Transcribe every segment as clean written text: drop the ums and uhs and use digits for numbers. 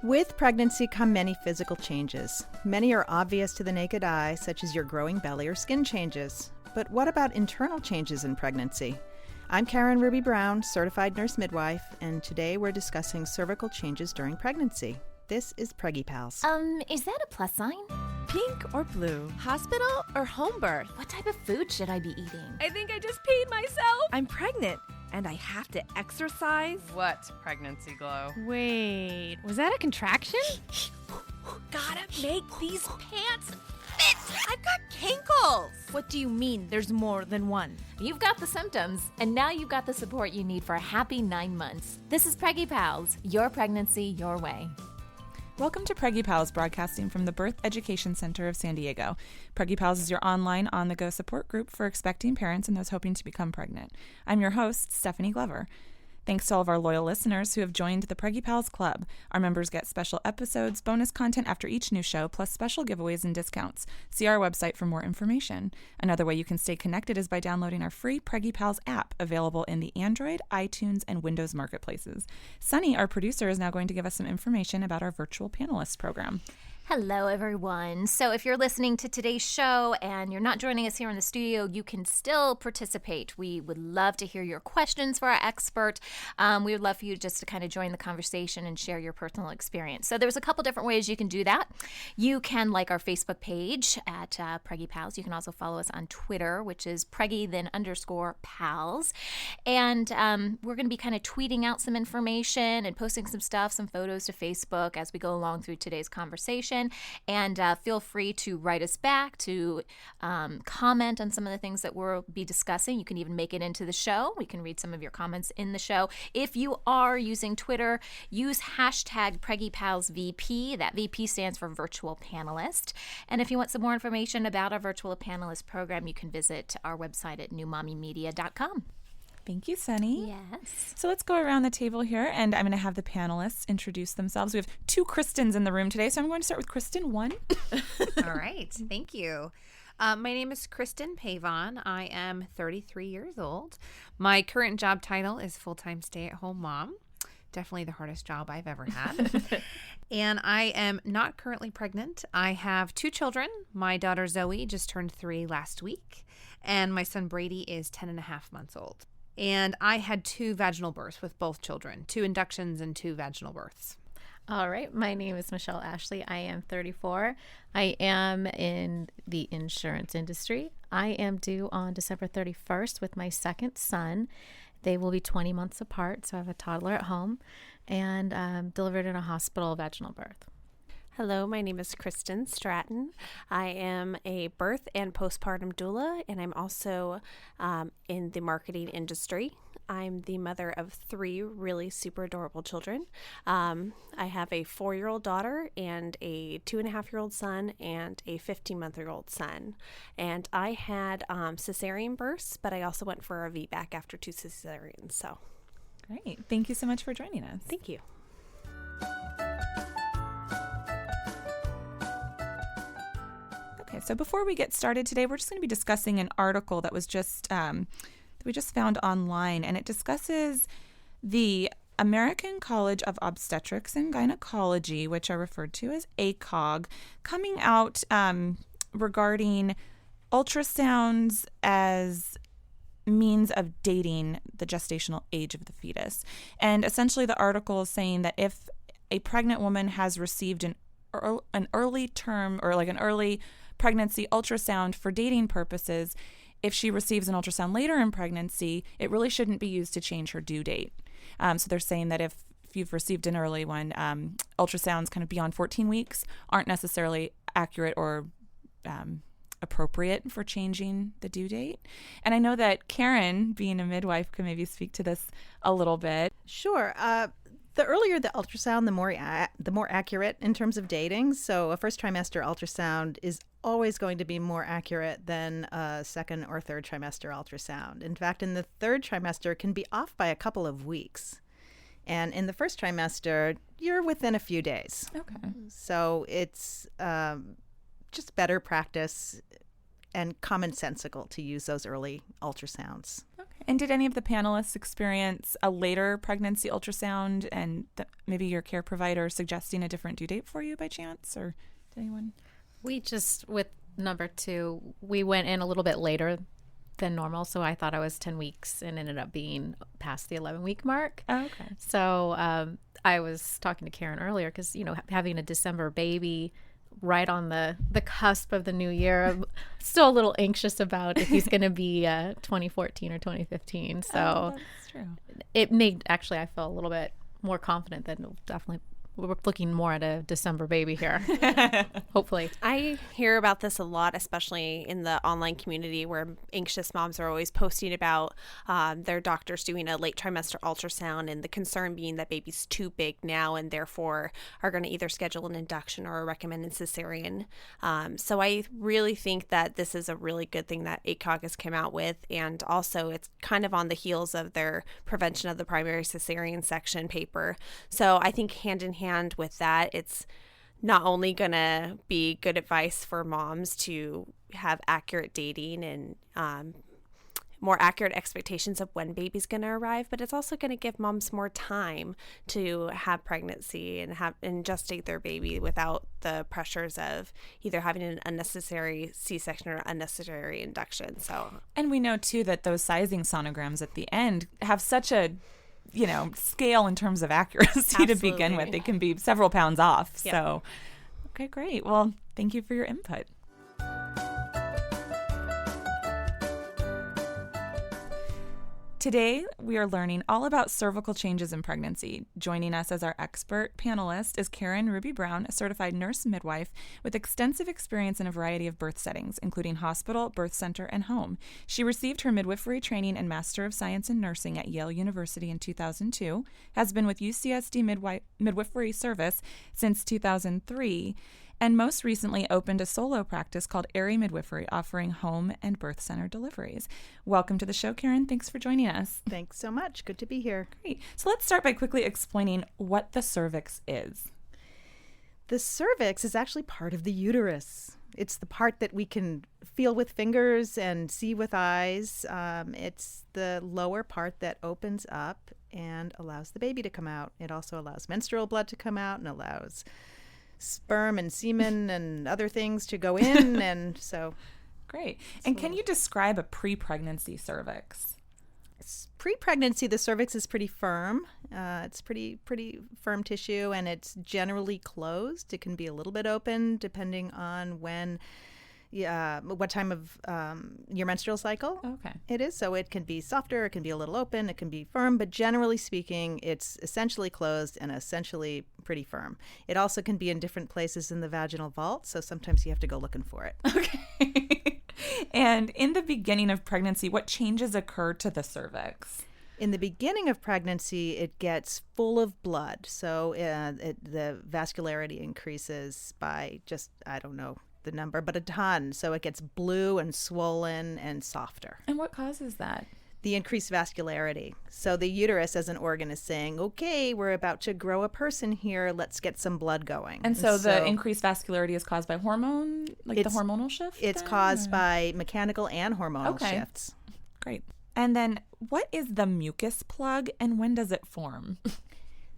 With pregnancy come many physical changes. Many are obvious to the naked eye, such as your growing belly or skin changes. But what about internal changes in pregnancy? I'm Karen Ruby Brown, certified nurse midwife, and today we're discussing cervical changes during pregnancy. This is Preggy Pals. Is that a plus sign? Pink or blue? Hospital or home birth? What type of food should I be eating? I think I just peed myself. I'm pregnant and I have to exercise. What pregnancy glow? Wait, was that a contraction? Gotta make these pants fit. I've got kinkles. What do you mean there's more than one? You've got the symptoms, and now you've got the support you need for a happy 9 months. This is Preggy Pals, your pregnancy, your way. Welcome to Preggy Pals, broadcasting from the Birth Education Center of San Diego. Preggy Pals is your online, on-the-go support group for expecting parents and those hoping to become pregnant. I'm your host, Stephanie Glover. Thanks to all of our loyal listeners who have joined the Preggy Pals Club. Our members get special episodes, bonus content after each new show, plus special giveaways and discounts. See our website for more information. Another way you can stay connected is by downloading our free Preggy Pals app, available in the Android, iTunes, and Windows marketplaces. Sunny, our producer, is now going to give us some information about our virtual panelist program. Hello, everyone. So if you're listening to today's show and you're not joining us here in the studio, you can still participate. We would love to hear your questions for our expert. We would love for you just to kind of join the conversation and share your personal experience. So there's a couple different ways you can do that. You can like our Facebook page at Preggy Pals. You can also follow us on Twitter, which is Preggy _Pals. And we're going to be kind of tweeting out some information and posting some stuff, some photos to Facebook as we go along through today's conversation. And feel free to write us back, to comment on some of the things that we'll be discussing. You can even make it into the show. We can read some of your comments in the show. If you are using Twitter, use hashtag PreggyPalsVP. That VP stands for Virtual Panelist. And if you want some more information about our Virtual Panelist program, you can visit our website at newmommymedia.com. Thank you, Sunny. Yes. So let's go around the table here, and I'm going to have the panelists introduce themselves. We have two Kristens in the room today, so I'm going to start with Kristen 1. All right. Thank you. My name is Kristen Pavon. I am 33 years old. My current job title is full-time stay-at-home mom. Definitely the hardest job I've ever had. And I am not currently pregnant. I have 2 children. My daughter Zoe just turned 3 last week, and my son Brady is 10 and a half months old. And I had 2 vaginal births with both children, 2 inductions and 2 vaginal births. All right. My name is Michelle Ashley. I am 34. I am in the insurance industry. I am due on December 31st with my second son. They will be 20 months apart, so I have a toddler at home, and delivered in a hospital vaginal birth. Hello, my name is Kristen Stratton. I am a birth and postpartum doula, and I'm also in the marketing industry. I'm the mother of 3 really super adorable children. I have a 4-year-old daughter and a 2.5-year-old son and a 15-month-old son. And I had cesarean births, but I also went for a VBAC after 2 cesareans. So, Great. Thank you so much for joining us. thank you. Okay, so before we get started today, we're just going to be discussing an article that was just that we just found online, and it discusses the American College of Obstetrics and Gynecology, which are referred to as ACOG, coming out regarding ultrasounds as means of dating the gestational age of the fetus. And essentially the article is saying that if a pregnant woman has received an early term or like an early pregnancy ultrasound for dating purposes, if she receives an ultrasound later in pregnancy, it really shouldn't be used to change her due date. So they're saying that if you've received an early one, ultrasounds kind of beyond 14 weeks aren't necessarily accurate or appropriate for changing the due date. And I know that Karen, being a midwife, could maybe speak to this a little bit. Sure. The earlier the ultrasound, the more accurate in terms of dating. So a first trimester ultrasound is always going to be more accurate than a second or third trimester ultrasound. In fact, in the third trimester, it can be off by a couple of weeks. And in the first trimester, you're within a few days. Okay. So it's just better practice and commonsensical to use those early ultrasounds. Okay. And did any of the panelists experience a later pregnancy ultrasound and maybe your care provider suggesting a different due date for you by chance? Or did anyone? We just, with number 2, we went in a little bit later than normal. So I thought I was 10 weeks and ended up being past the 11-week mark. Oh, okay. So I was talking to Karen earlier because, having a December baby right on the cusp of the new year, I'm still a little anxious about if he's going to be 2014 or 2015. So that's true. It made, actually, I feel a little bit more confident that definitely we're looking more at a December baby here, hopefully. I hear about this a lot, especially in the online community where anxious moms are always posting about their doctors doing a late trimester ultrasound, and the concern being that baby's too big now and therefore are going to either schedule an induction or a recommended cesarean. So I really think that this is a really good thing that ACOG has come out with, and also it's kind of on the heels of their prevention of the primary cesarean section paper. So I think hand in hand with that, it's not only going to be good advice for moms to have accurate dating and more accurate expectations of when baby's going to arrive, but it's also going to give moms more time to have pregnancy and gestate their baby without the pressures of either having an unnecessary C-section or unnecessary induction. And we know too that those sizing sonograms at the end have such a scale in terms of accuracy to begin with. They can be several pounds off. Yep. So, okay, great. Well, thank you for your input. Today, we are learning all about cervical changes in pregnancy. Joining us as our expert panelist is Karen Ruby Brown, a certified nurse midwife with extensive experience in a variety of birth settings, including hospital, birth center, and home. She received her midwifery training and Master of Science in Nursing at Yale University in 2002, has been with UCSD Midwifery Service since 2003, and most recently opened a solo practice called Airy Midwifery, offering home and birth center deliveries. Welcome to the show, Karen. Thanks for joining us. Thanks so much. Good to be here. Great. So let's start by quickly explaining what the cervix is. The cervix is actually part of the uterus. It's the part that we can feel with fingers and see with eyes. It's the lower part that opens up and allows the baby to come out. It also allows menstrual blood to come out and allows sperm and semen and other things to go in. And so great. And can you describe a pre-pregnancy cervix? Pre-pregnancy, the cervix is pretty firm. It's pretty firm tissue, and it's generally closed. It can be a little bit open depending on what time of your menstrual cycle it is. So it can be softer, it can be a little open, it can be firm, but generally speaking, it's essentially closed and essentially pretty firm. It also can be in different places in the vaginal vault, so sometimes you have to go looking for it. Okay. And in the beginning of pregnancy, what changes occur to the cervix? In the beginning of pregnancy, it gets full of blood. So the vascularity increases by just, I don't know the number, but a ton. So it gets blue and swollen and softer. And what causes that? The increased vascularity. So the uterus as an organ is saying, okay, we're about to grow a person here. Let's get some blood going. And so the increased vascularity is caused by hormone, the hormonal shift? It's caused by mechanical and hormonal shifts. Great. And then what is the mucus plug and when does it form?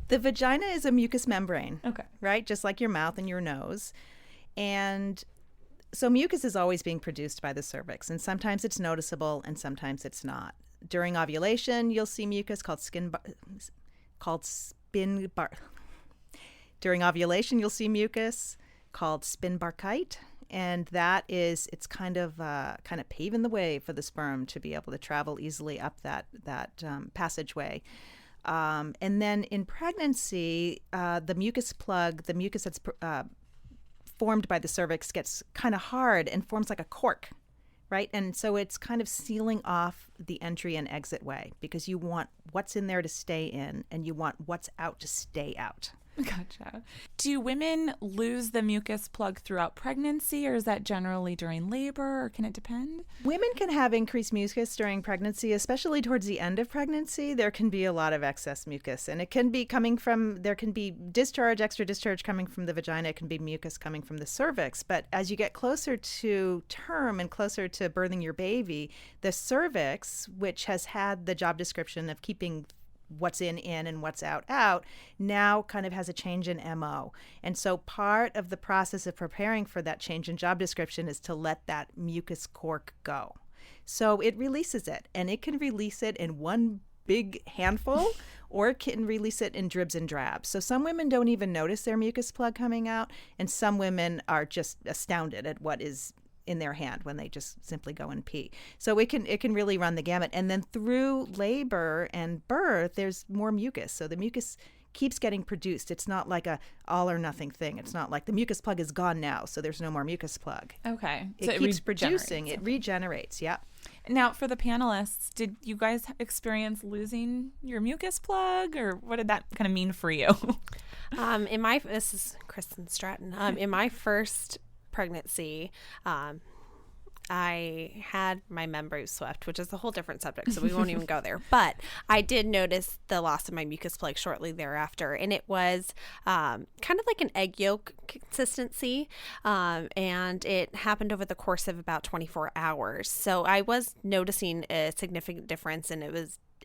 The vagina is a mucous membrane. Okay. Right? Just like your mouth and your nose. And so mucus is always being produced by the cervix, and sometimes it's noticeable and sometimes it's not. During ovulation, you'll see mucus During ovulation, you'll see mucus called Spinbarkite, and it's kind of paving the way for the sperm to be able to travel easily up that passageway. And then in pregnancy, the mucus that's formed by the cervix gets kind of hard and forms like a cork, right? And so it's kind of sealing off the entry and exit way because you want what's in there to stay in and you want what's out to stay out. Gotcha. Do women lose the mucus plug throughout pregnancy, or is that generally during labor, or can it depend? Women can have increased mucus during pregnancy, especially towards the end of pregnancy. There can be a lot of excess mucus, and it can be there can be extra discharge coming from the vagina. It can be mucus coming from the cervix. But as you get closer to term and closer to birthing your baby, the cervix, which has had the job description of keeping what's in and what's out, now kind of has a change in MO. And so part of the process of preparing for that change in job description is to let that mucus cork go. So it releases it, and it can release it in one big handful or it can release it in dribs and drabs. So some women don't even notice their mucus plug coming out, and some women are just astounded at what is in their hand when they just simply go and pee. So it can really run the gamut. And then through labor and birth, there's more mucus. So the mucus keeps getting produced. It's not like a all or nothing thing. It's not like the mucus plug is gone now, so there's no more mucus plug. Okay. It keeps producing. It regenerates. Yeah. Now, for the panelists, did you guys experience losing your mucus plug, or what did that kind of mean for you? This is Kristen Stratton. In my first pregnancy, I had my membranes swept, which is a whole different subject, so we won't even go there. But I did notice the loss of my mucus plug shortly thereafter, and it was kind of like an egg yolk consistency, and it happened over the course of about 24 hours. So I was noticing a significant difference, and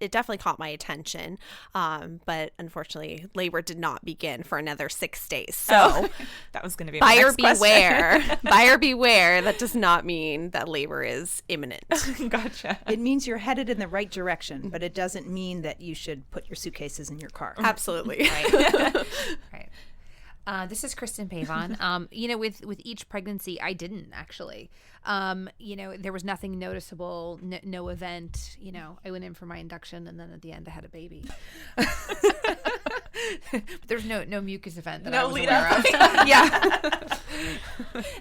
it definitely caught my attention. But unfortunately, labor did not begin for another 6 days. So that was going to be my next beware. Buyer beware. That does not mean that labor is imminent. Gotcha. It means you're headed in the right direction, but it doesn't mean that you should put your suitcases in your car. Absolutely. Right. This is Kristen Pavon. With each pregnancy, I didn't actually. There was nothing noticeable, no event. I went in for my induction, and then at the end, I had a baby. There's no mucus event that I was aware of. Yeah.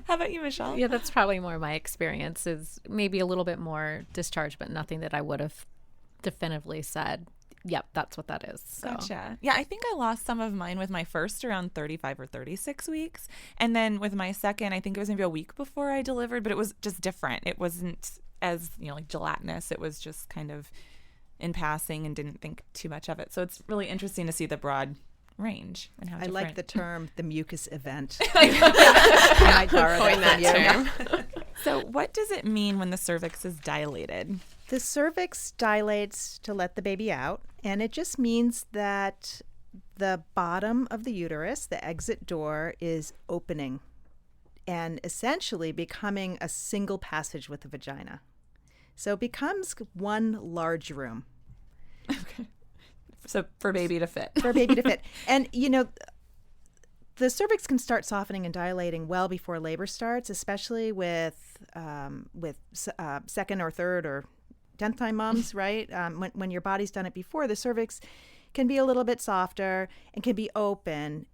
How about you, Michelle? Yeah, that's probably more my experience, is maybe a little bit more discharge, but nothing that I would have definitively said, yep, that's what that is. So. Gotcha. Yeah, I think I lost some of mine with my first around 35 or 36 weeks. And then with my second, I think it was maybe a week before I delivered, but it was just different. It wasn't as, like gelatinous. It was just kind of in passing and didn't think too much of it. So it's really interesting to see the broad range and how I different. like the term, the mucus event. I might borrow that from you. So what does it mean when the cervix is dilated? The cervix dilates to let the baby out, and it just means that the bottom of the uterus, the exit door, is opening and essentially becoming a single passage with the vagina. So it becomes one large room. Okay. So for baby to fit. For a baby to fit. And, the cervix can start softening and dilating well before labor starts, especially with second or third or 10th time moms, right? When your body's done it before, the cervix can be a little bit softer and can be open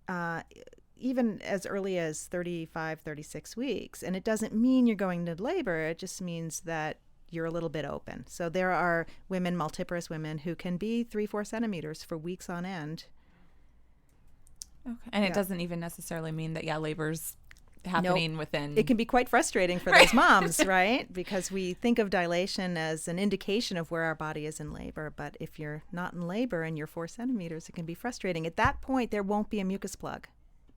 even as early as 35, 36 weeks. And it doesn't mean you're going to labor. It just means that you're a little bit open. So there are women, multiparous women, who can be 3-4 centimeters for weeks on end. Okay. And it doesn't even necessarily mean that, labor's happening within. It can be quite frustrating for those moms, right? Because we think of dilation as an indication of where our body is in labor. But if you're not in labor and you're 4 centimeters, it can be frustrating. At that point, there won't be a mucus plug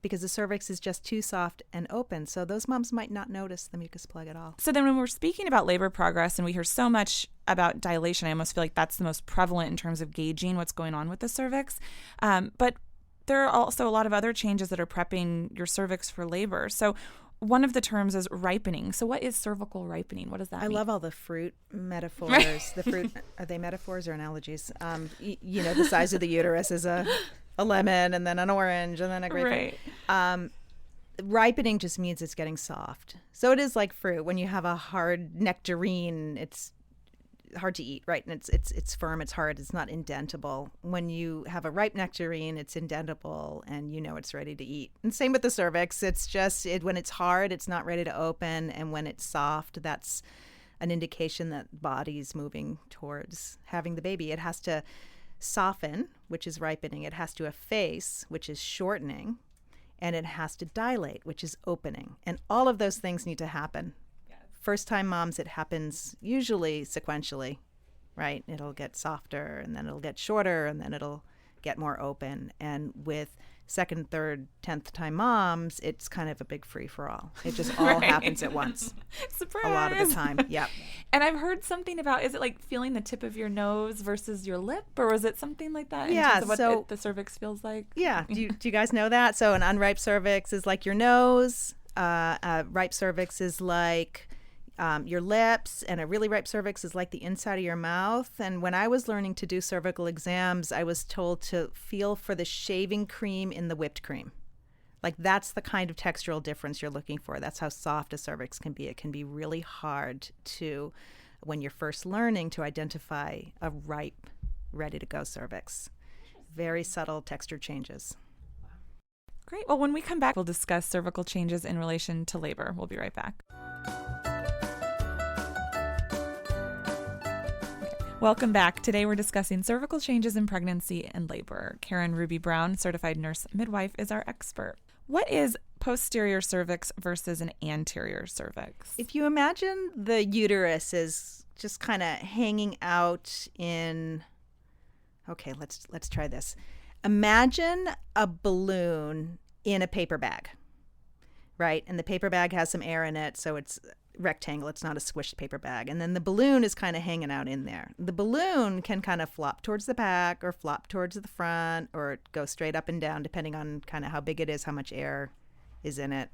because the cervix is just too soft and open. So those moms might not notice the mucus plug at all. So then when we're speaking about labor progress and we hear so much about dilation, I almost feel like that's the most prevalent in terms of gauging what's going on with the cervix. But there are also a lot of other changes that are prepping your cervix for labor. So one of the terms is ripening. So what is cervical ripening? What does that mean? I love all the fruit metaphors. The fruit, are they metaphors or analogies? The size of the uterus is a lemon and then an orange and then a grapefruit. Right. Ripening just means it's getting soft. So it is like fruit. When you have a hard nectarine, it's hard to eat, right? And it's firm, it's hard, it's not indentable. When you have a ripe nectarine, it's indentable and it's ready to eat. And same with the cervix. It's just when it's hard, it's not ready to open, and when it's soft, that's an indication that body's moving towards having the baby. It has to soften, which is ripening. It has to efface, which is shortening. And it has to dilate, which is opening. And all of those things need to happen. First-time moms, it happens usually sequentially, right? It'll get softer, and then it'll get shorter, and then it'll get more open. And with second, third, 10th time moms, it's kind of a big free-for-all. It just all happens at once. Surprise! A lot of the time, yep. And I've heard something about, is it like feeling the tip of your nose versus your lip, or was it something like that in terms of what the cervix feels like? Yeah, do you guys know that? So an unripe cervix is like your nose, a ripe cervix is like your lips, and a really ripe cervix is like the inside of your mouth. And when I was learning to do cervical exams, I was told to feel for the shaving cream in the whipped cream. Like that's the kind of textural difference you're looking for. That's how soft a cervix can be. It can be really hard to, when you're first learning, to identify a ripe, ready-to-go cervix. Very subtle texture changes. Great. Well, when we come back, we'll discuss cervical changes in relation to labor. We'll be right back. Welcome back. Today we're discussing cervical changes in pregnancy and labor. Karen Ruby Brown, certified nurse midwife, is our expert. What is posterior cervix versus an anterior cervix? If you imagine the uterus is just kind of hanging out in, okay, let's try this. Imagine a balloon in a paper bag, right? And the paper bag has some air in it, so it's rectangle. It's not a squished paper bag. And then the balloon is kind of hanging out in there. The balloon can kind of flop towards the back or flop towards the front or go straight up and down depending on kind of how big it is, how much air is in it.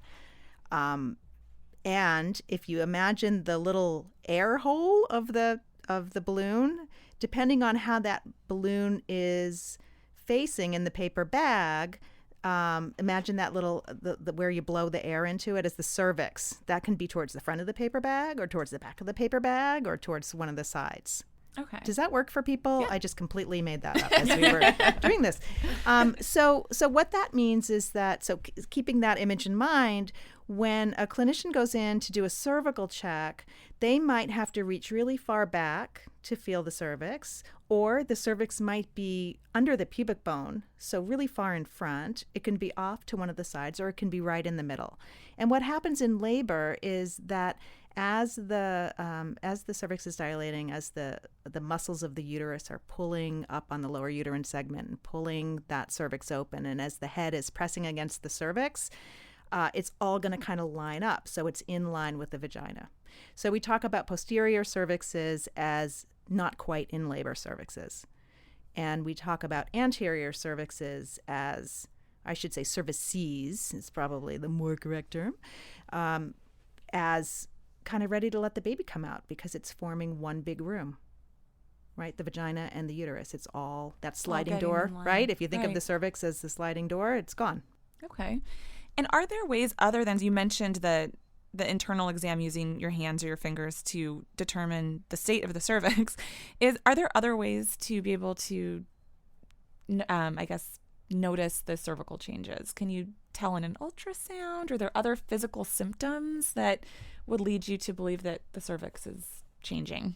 And if you imagine the little air hole of the balloon, depending on how that balloon is facing in the paper bag, imagine that little, the where you blow the air into it is the cervix. That can be towards the front of the paper bag or towards the back of the paper bag or towards one of the sides. Okay. Does that work for people? Yeah. I just completely made that up as we were doing this. So what that means is that, keeping that image in mind, when a clinician goes in to do a cervical check, they might have to reach really far back to feel the cervix, or the cervix might be under the pubic bone, so really far in front. It can be off to one of the sides, or it can be right in the middle. And what happens in labor is that as the cervix is dilating, as the muscles of the uterus are pulling up on the lower uterine segment and pulling that cervix open, and as the head is pressing against the cervix, it's all going to kind of line up, so it's in line with the vagina. So we talk about posterior cervixes as not quite in labor cervixes. And we talk about anterior cervixes as, I should say cervices is probably the more correct term, as kind of ready to let the baby come out because it's forming one big room, right? The vagina and the uterus. It's all that sliding door, right? If you think of the cervix as the sliding door, it's gone. Okay. And are there ways other than, you mentioned the internal exam using your hands or your fingers to determine the state of the cervix, are there other ways to be able to, notice the cervical changes? Can you tell in an ultrasound? Are there other physical symptoms that would lead you to believe that the cervix is changing?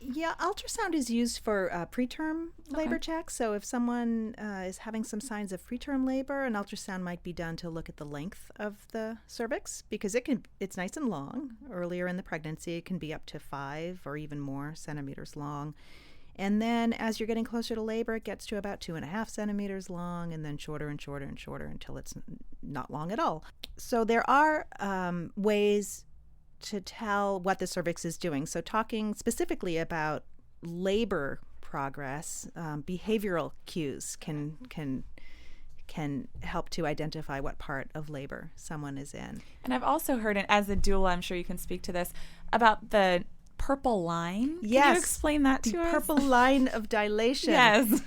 Yeah, ultrasound is used for preterm labor checks. So if someone is having some signs of preterm labor, an ultrasound might be done to look at the length of the cervix because it's nice and long. Earlier in the pregnancy, it can be up to 5 or even more centimeters long. And then as you're getting closer to labor, it gets to about 2.5 centimeters long, and then shorter and shorter and shorter until it's not long at all. So there are ways to tell what the cervix is doing. So talking specifically about labor progress, behavioral cues can help to identify what part of labor someone is in. And I've also heard, and as a doula, I'm sure you can speak to this, about the purple line. Yes. Can you explain that to us? The purple line of dilation. Yes.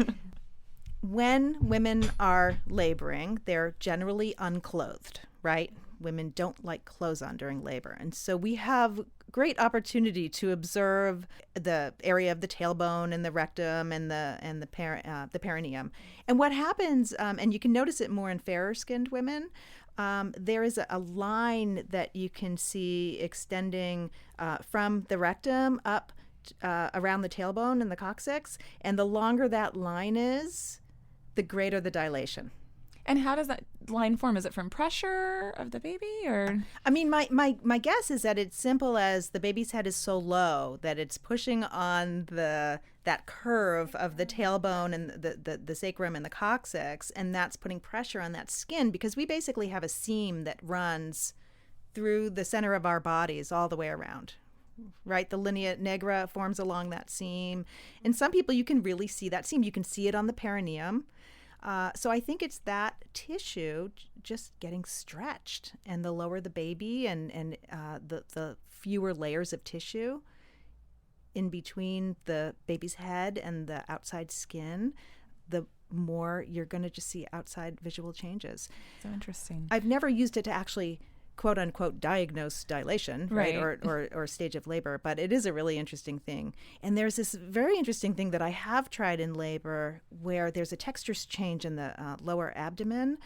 When women are laboring, they're generally unclothed, right? Women don't like clothes on during labor. And so we have great opportunity to observe the area of the tailbone and the rectum and the perineum. And what happens, and you can notice it more in fairer-skinned women, there is a line that you can see extending from the rectum up around the tailbone and the coccyx. And the longer that line is, the greater the dilation. And how does that line form? Is it from pressure of the baby, or? I mean, my guess is that it's simple as the baby's head is so low that it's pushing on that curve of the tailbone and the sacrum and the coccyx, and that's putting pressure on that skin, because we basically have a seam that runs through the center of our bodies all the way around. Right? The linea nigra forms along that seam. And some people, you can really see that seam. You can see it on the perineum. So I think it's that tissue just getting stretched, and the lower the baby and the fewer layers of tissue in between the baby's head and the outside skin, the more you're going to just see outside visual changes. So interesting. I've never used it to actually quote unquote diagnose dilation, right? Or stage of labor, but it is a really interesting thing. And there's this very interesting thing that I have tried in labor where there's a texture change in the lower abdomen,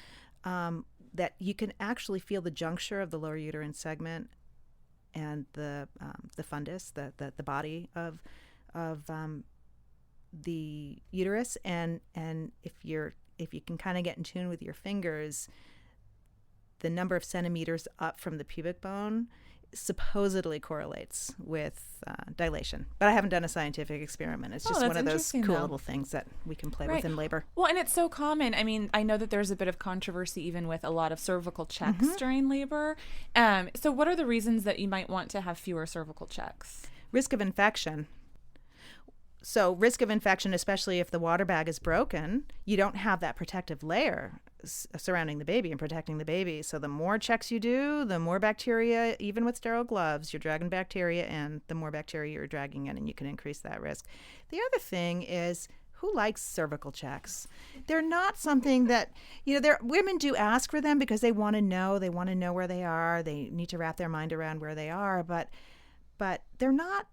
that you can actually feel the juncture of the lower uterine segment and the fundus, the body of the uterus, and if you can kind of get in tune with your fingers, the number of centimeters up from the pubic bone supposedly correlates with dilation. But I haven't done a scientific experiment. It's just one of those cool little things that we can play with in labor. Well, and it's so common. I mean, I know that there's a bit of controversy even with a lot of cervical checks during labor. So what are the reasons that you might want to have fewer cervical checks? Risk of infection. So risk of infection, especially if the water bag is broken, you don't have that protective layer surrounding the baby and protecting the baby. So the more checks you do, the more bacteria, even with sterile gloves, you're dragging bacteria in, the more bacteria you're dragging in, and you can increase that risk. The other thing is, who likes cervical checks? They're not something that, women do ask for them because they want to know where they are. They need to wrap their mind around where they are, but they're not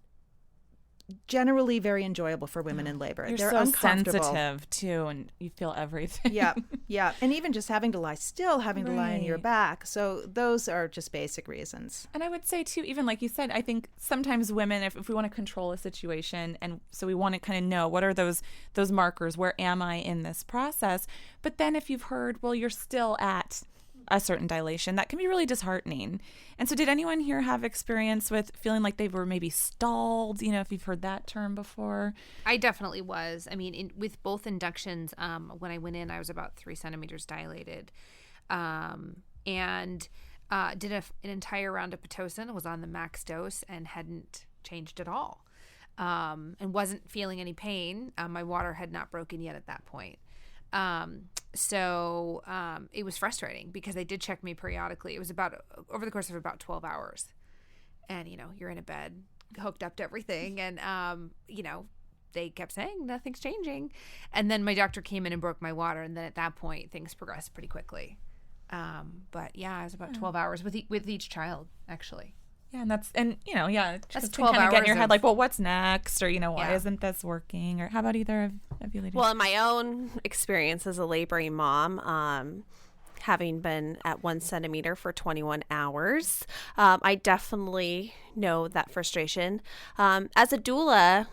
generally very enjoyable for women in labor. You're They're so uncomfortable. Sensitive too, and you feel everything. Yeah. And even just having to lie still, having to lie on your back. So those are just basic reasons. And I would say too, even like you said, I think sometimes women, if we want to control a situation, and so we want to kind of know what are those markers, where am I in this process? But then if you've heard, well, you're still at a certain dilation, that can be really disheartening. And so did anyone here have experience with feeling like they were maybe stalled, if you've heard that term before? I definitely was. I mean, with both inductions, when I went in, I was about 3 centimeters dilated, and did an entire round of Pitocin, was on the max dose, and hadn't changed at all, and wasn't feeling any pain. My water had not broken yet at that point. So it was frustrating because they did check me periodically. It was over the course of about 12 hours. And, you're in a bed hooked up to everything. And, they kept saying nothing's changing. And then my doctor came in and broke my water. And then at that point, things progressed pretty quickly. But yeah, it was about 12 hours with each child, actually. Yeah, and that's 12 hours get in your head, like, well, what's next? Or, why isn't this working? Or how about either of you ladies? Well, in my own experience as a laboring mom, having been at 1 centimeter for 21 hours, I definitely know that frustration. As a doula,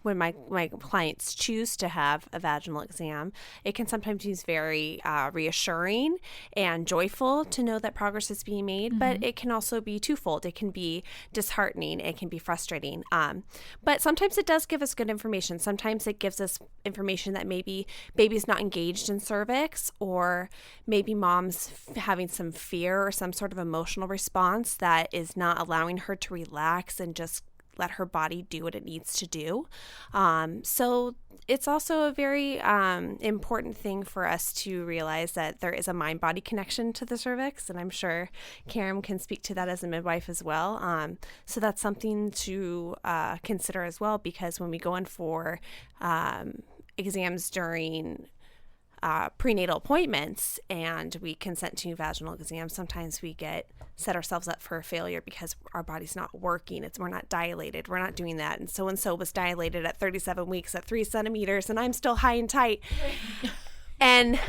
when my clients choose to have a vaginal exam, it can sometimes be very reassuring and joyful to know that progress is being made, but it can also be twofold. It can be disheartening. It can be frustrating. But sometimes it does give us good information. Sometimes it gives us information that maybe baby's not engaged in cervix, or maybe mom's having some fear or some sort of emotional response that is not allowing her to relax and just let her body do what it needs to do. So it's also a very important thing for us to realize that there is a mind-body connection to the cervix, and I'm sure Karen can speak to that as a midwife as well. So that's something to consider as well, because when we go in for exams during prenatal appointments and we consent to vaginal exams, sometimes we set ourselves up for a failure because our body's not working. We're not dilated. We're not doing that. And so was dilated at 37 weeks at 3 centimeters, and I'm still high and tight. And,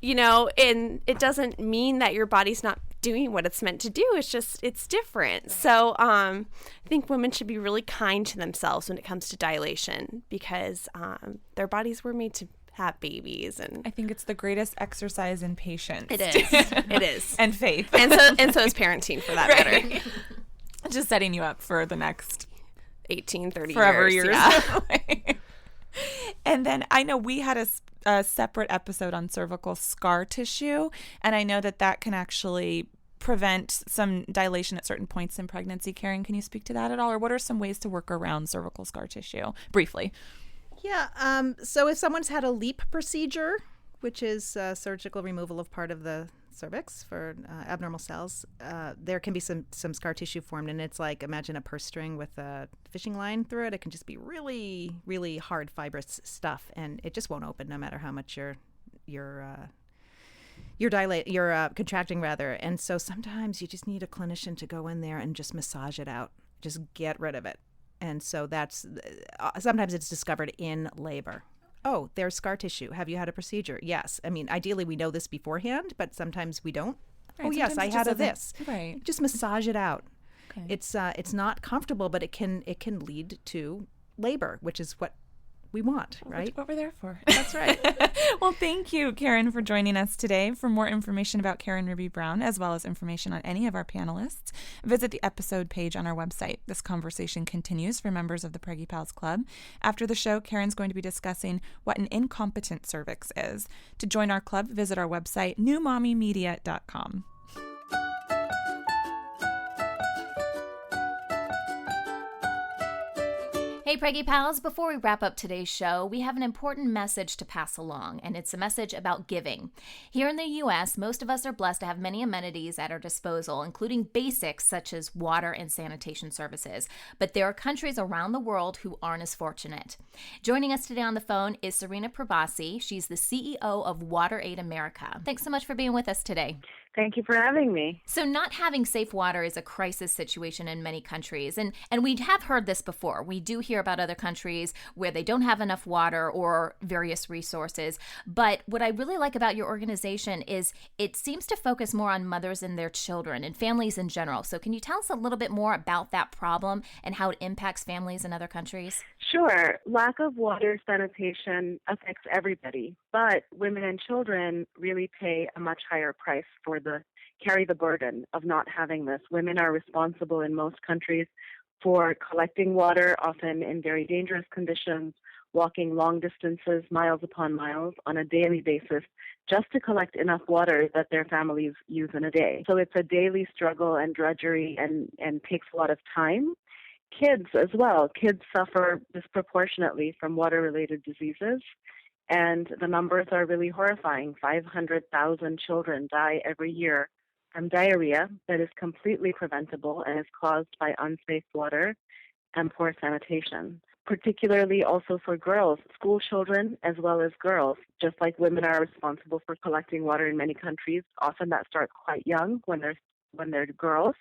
and it doesn't mean that your body's not doing what it's meant to do. It's different. So I think women should be really kind to themselves when it comes to dilation, because their bodies were made to have babies. And I think it's the greatest exercise in patience. it is. It is. And faith. And so is parenting, for that matter. Just setting you up for the next 18, 30 forever years. Yeah. And then I know we had a separate episode on cervical scar tissue, and I know that can actually prevent some dilation at certain points in pregnancy. Karen, can you speak to that at all? Or what are some ways to work around cervical scar tissue? Briefly. Yeah. So if someone's had a LEAP procedure, which is surgical removal of part of the cervix for abnormal cells, there can be some scar tissue formed, and it's like, imagine a purse string with a fishing line through it. It can just be really, really hard fibrous stuff, and it just won't open no matter how much you're contracting rather. And so sometimes you just need a clinician to go in there and just massage it out, just get rid of it. And so that's sometimes it's discovered in labor. Oh, there's scar tissue. Have you had a procedure? Yes. I mean, ideally we know this beforehand, but sometimes we don't. Right, oh, yes, I had this. Right. Just massage it out. Okay. It's not comfortable, but it can lead to labor, which is what we want, right? What we're there for. That's right. Well, thank you, Karen, for joining us today. For more information about Karen Ruby Brown, as well as information on any of our panelists, visit the episode page on our website. This conversation continues for members of the Preggy Pals Club. After the show, Karen's going to be discussing what an incompetent cervix is. To join our club, visit our website, newmommymedia.com. Hey, Preggy Pals, before we wrap up today's show, we have an important message to pass along, and it's a message about giving. Here in the U.S., most of us are blessed to have many amenities at our disposal, including basics such as water and sanitation services. But there are countries around the world who aren't as fortunate. Joining us today on the phone is Serena Probasi. She's the CEO of WaterAid America. Thanks so much for being with us today. Thank you for having me. So not having safe water is a crisis situation in many countries. And we have heard this before. We do hear about other countries where they don't have enough water or various resources. But what I really like about your organization is it seems to focus more on mothers and their children and families in general. So can you tell us a little bit more about that problem and how it impacts families in other countries? Sure. Lack of water sanitation affects everybody, but women and children really pay a much higher price for carry the burden of not having this. Women are responsible in most countries for collecting water, often in very dangerous conditions, walking long distances, miles upon miles, on a daily basis, just to collect enough water that their families use in a day. So it's a daily struggle and drudgery and takes a lot of time. Kids as well. Kids suffer disproportionately from water-related diseases, and the numbers are really horrifying. 500,000 children die every year from diarrhea that is completely preventable and is caused by unsafe water and poor sanitation. Particularly also for girls, school children as well as girls. Just like women are responsible for collecting water in many countries, often that starts quite young when they're girls.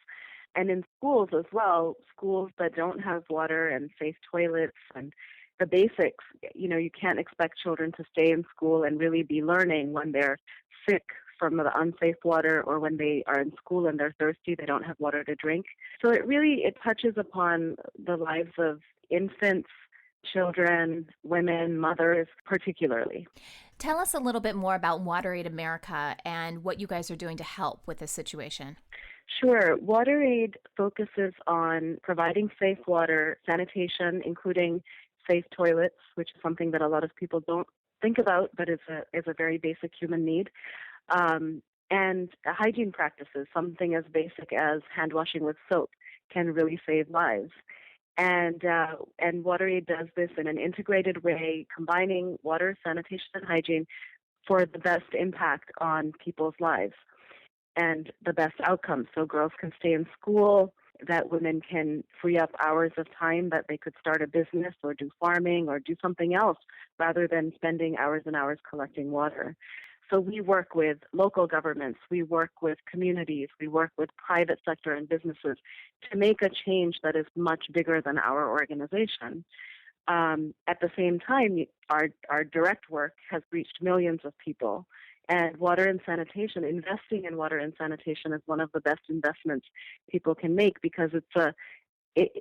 And in schools as well, schools that don't have water and safe toilets and the basics, you can't expect children to stay in school and really be learning when they're sick from the unsafe water, or when they are in school and they're thirsty, they don't have water to drink. So it touches upon the lives of infants, children, women, mothers, particularly. Tell us a little bit more about WaterAid America and what you guys are doing to help with this situation. Sure. WaterAid focuses on providing safe water, sanitation, including safe toilets, which is something that a lot of people don't think about, but is a very basic human need. And hygiene practices, something as basic as hand washing with soap, can really save lives. And WaterAid does this in an integrated way, combining water, sanitation, and hygiene for the best impact on people's lives and the best outcomes. So girls can stay in school, that women can free up hours of time that they could start a business or do farming or do something else rather than spending hours and hours collecting water. So we work with local governments, we work with communities, we work with private sector and businesses to make a change that is much bigger than our organization. At the same time, our direct work has reached millions of people. And water and sanitation, investing in water and sanitation is one of the best investments people can make because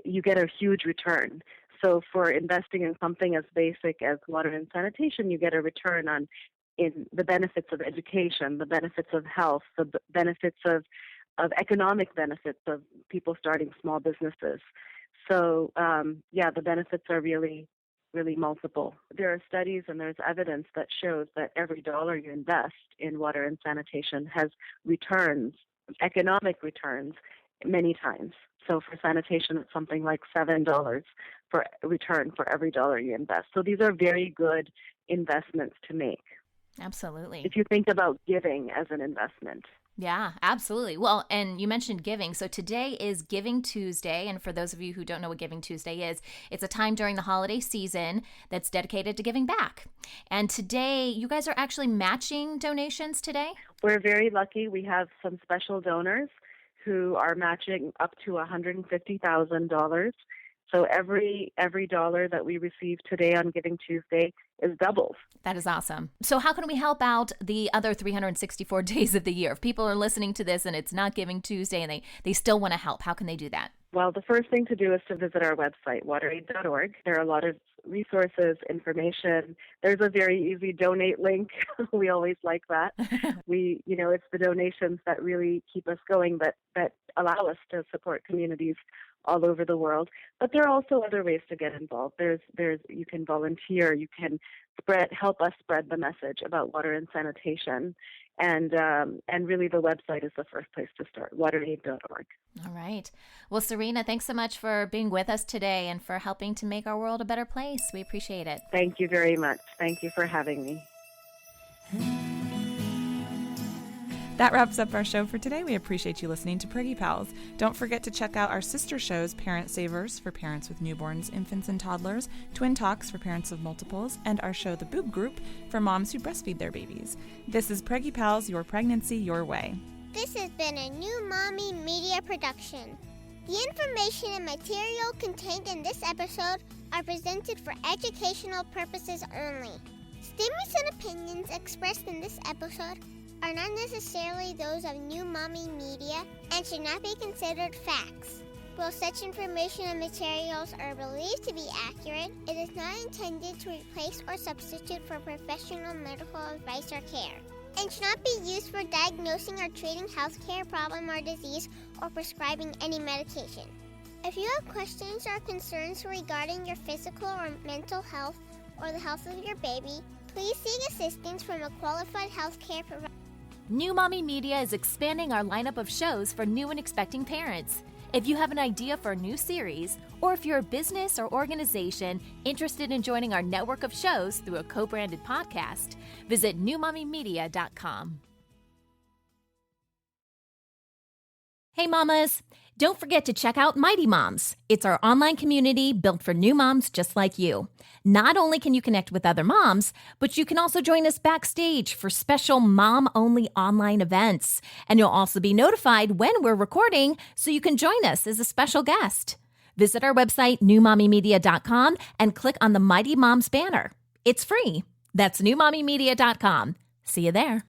you get a huge return. So for investing in something as basic as water and sanitation, you get a return in the benefits of education, the benefits of health, the benefits of economic benefits of people starting small businesses. So the benefits are really, really multiple. There are studies and there's evidence that shows that every dollar you invest in water and sanitation has returns, economic returns, many times. So for sanitation, it's something like $7 for return for every dollar you invest. So these are very good investments to make. Absolutely. If you think about giving as an investment. Yeah, absolutely. Well, and you mentioned giving. So today is Giving Tuesday. And for those of you who don't know what Giving Tuesday is, it's a time during the holiday season that's dedicated to giving back. And today, you guys are actually matching donations today? We're very lucky. We have some special donors who are matching up to $150,000. So every dollar that we receive today on Giving Tuesday is doubled. That is awesome. So how can we help out the other 364 days of the year? If people are listening to this and it's not Giving Tuesday and they still want to help, how can they do that? Well, the first thing to do is to visit our website, wateraid.org. There are a lot of resources, information. There's a very easy donate link. We always like that. It's the donations that really keep us going, that allow us to support communities all over the world. But there are also other ways to get involved. You can volunteer, you can help us spread the message about water and sanitation. And really the website is the first place to start, wateraid.org. All right. Well, Serena, thanks so much for being with us today and for helping to make our world a better place. We appreciate it. Thank you very much. Thank you for having me. That wraps up our show for today. We appreciate you listening to Preggy Pals. Don't forget to check out our sister shows, Parent Savers for parents with newborns, infants, and toddlers, Twin Talks for parents of multiples, and our show, The Boob Group, for moms who breastfeed their babies. This is Preggy Pals, your pregnancy your way. This has been a New Mommy Media production. The information and material contained in this episode are presented for educational purposes only. Statements and opinions expressed in this episode are not necessarily those of New Mommy Media and should not be considered facts. While such information and materials are believed to be accurate, it is not intended to replace or substitute for professional medical advice or care, and should not be used for diagnosing or treating healthcare problem or disease or prescribing any medication. If you have questions or concerns regarding your physical or mental health or the health of your baby, please seek assistance from a qualified healthcare provider. New Mommy Media is expanding our lineup of shows for new and expecting parents. If you have an idea for a new series, or if you're a business or organization interested in joining our network of shows through a co-branded podcast, visit newmommymedia.com. Hey mamas, don't forget to check out Mighty Moms. It's our online community built for new moms just like you. Not only can you connect with other moms, but you can also join us backstage for special mom-only online events. And you'll also be notified when we're recording so you can join us as a special guest. Visit our website, newmommymedia.com, and click on the Mighty Moms banner. It's free. That's newmommymedia.com. See you there.